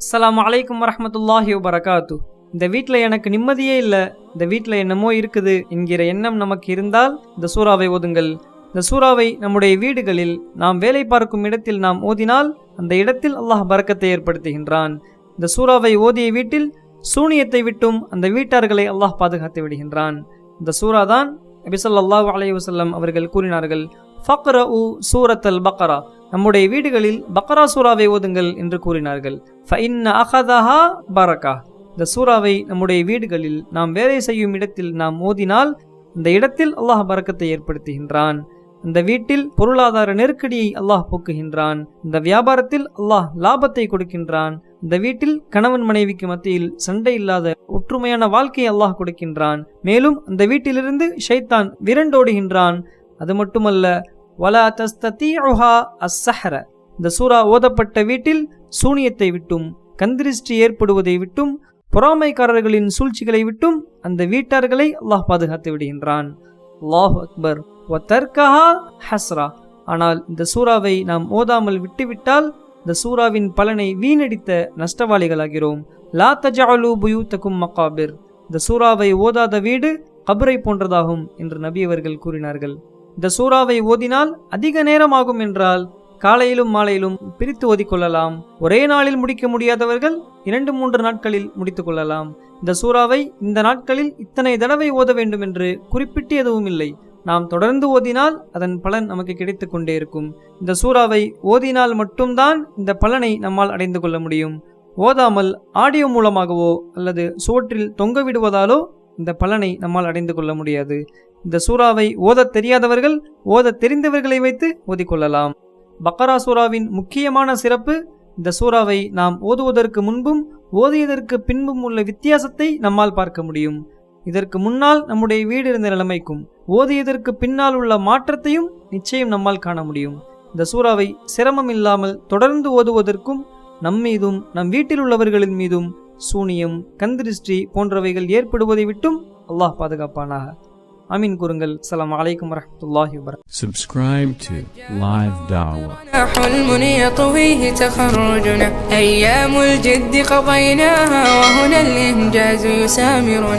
அஸ்ஸலாமு அலைக்கும் வரஹ்மத்துல்லாஹி வபரகாத்து. இந்த வீட்டில் எனக்கு நிம்மதியே இல்லை, இந்த வீட்டில் என்னமோ இருக்குது என்கிற எண்ணம் நமக்கு இருந்தால் இந்த சூறாவை ஓதுங்கள். இந்த சூறாவை நம்முடைய வீடுகளில் நாம் வேலை பார்க்கும் இடத்தில் நாம் ஓதினால் அந்த இடத்தில் அல்லாஹ் பரக்கத்தை ஏற்படுத்துகின்றான். இந்த சூறாவை ஓதிய வீட்டில் சூனியத்தை விட்டும் அந்த வீட்டார்களை அல்லாஹ் பாதுகாத்து விடுகின்றான். இந்த சூறா தான் நபி ஸல்லல்லாஹு அலைஹி வஸல்லம் அவர்கள் கூறினார்கள், ஃபக்ரஉ சூரத்தல் பக்ரா, நம்முடைய வீடுகளில் பக்ரா சூறாவை ஓதுங்கள் என்று கூறினார்கள். ஃபஇன்ன அகதஹா பரக்கா, இந்த சூறாவை நம்முடைய வீடுகளில் நாம் வேலை செய்யும் இடத்தில் நாம் ஓதினால் அந்த இடத்தில் அல்லாஹ் பரக்கத்தை ஏற்படுத்துகின்றான். அந்த வீட்டில் பொருளாதார நெருக்கடியை அல்லாஹ் போக்குகின்றான். இந்த வியாபாரத்தில் அல்லாஹ் லாபத்தை கொடுக்கின்றான். இந்த வீட்டில் கணவன் மனைவிக்கு மத்தியில் சண்டை இல்லாத ஒற்றுமையான வாழ்க்கையை அல்லாஹ் கொடுக்கின்றான். மேலும் அந்த வீட்டிலிருந்து ஷைத்தான் விரண்டோடுகின்றான். அது மட்டுமல்ல, வலா தஸ்ததீஉஹா அஸ்ஸஹர, இந்த சூரா ஓதப்பட்ட வீட்டில் சூனியத்தை விட்டும் கந்திருஷ்டி ஏற்படுவதை விட்டும் பொறாமைக்காரர்களின் சூழ்ச்சிகளை விட்டும் அந்த வீட்டார்களை அல்லாஹ் பாதுகாத்து விடுகின்றான். அல்லாஹு அக்பர். வதர்கஹா ஹஸ்ரா, ஆனால் இந்த சூறாவை நாம் ஓதாமல் விட்டுவிட்டால் இந்த சூறாவின் பலனை வீணடித்த நஷ்டவாளிகளாகிறோம். லா தஜஅலு புயூத்தகும் மகாபிர், இந்த சூறாவை ஓதாத வீடு கபரை போன்றதாகும் என்று நபி அவர்கள் கூறினார்கள். இந்த சூறாவை ஓதினால் அதிக நேரமாகும் என்றால் காலையிலும் மாலையிலும் பிரித்து ஓதிக்கொள்ளலாம். ஒரே நாளில் முடிக்க முடியாதவர்கள் 2-3 நாட்களில் முடித்து கொள்ளலாம். இந்த சூறாவை இந்த நாட்களில் இத்தனை தடவை ஓத வேண்டும் என்று குறிப்பிட்டு எதுவும் இல்லை. நாம் தொடர்ந்து ஓதினால் அதன் பலன் நமக்கு கிடைத்து கொண்டே இருக்கும். இந்த சூறாவை ஓதினால் மட்டும்தான் இந்த பலனை நம்மால் அடைந்து கொள்ள முடியும். ஓதாமல் ஆடியோ மூலமாகவோ அல்லது சுவற்றில் தொங்க விடுவதாலோ இந்த பலனை நம்மால் அடைந்து கொள்ள முடியாது. இந்த சூறாவை ஓத தெரியாதவர்கள் ஓத தெரிந்தவர்களை வைத்து ஓதிக்கொள்ளலாம். பக்ரா சூறாவின் முக்கியமான சிறப்பு, இந்த சூறாவை நாம் ஓதுவதற்கு முன்பும் ஓதியதற்கு பின்பும் உள்ள வித்தியாசத்தை நம்மால் பார்க்க முடியும். இதற்கு முன்னால் நம்முடைய வீடு இருந்த நிலைமைக்கும் ஓதியதற்கு பின்னால் உள்ள மாற்றத்தையும் நிச்சயம் நம்மால் காண முடியும். இந்த சூறாவை சிரமம் இல்லாமல் தொடர்ந்து ஓதுவதற்கும் நம் மீதும் நம் வீட்டில் உள்ளவர்களின் மீதும் சூனியம் கந்திருஷ்டி போன்றவைகள் ஏற்படுவதை விட்டும் அல்லாஹ் பாதுகாப்பானாக. ஆமீன் கூறுங்கள். அஸ்ஸலாமு அலைக்கும் வரஹ்மத்துல்லாஹி வபரகாத்துஹு. Subscribe to Live Dawah. حلم يطويه تخرجنا، أيام الجد قضيناها وهنا الإنجاز يسامرنا.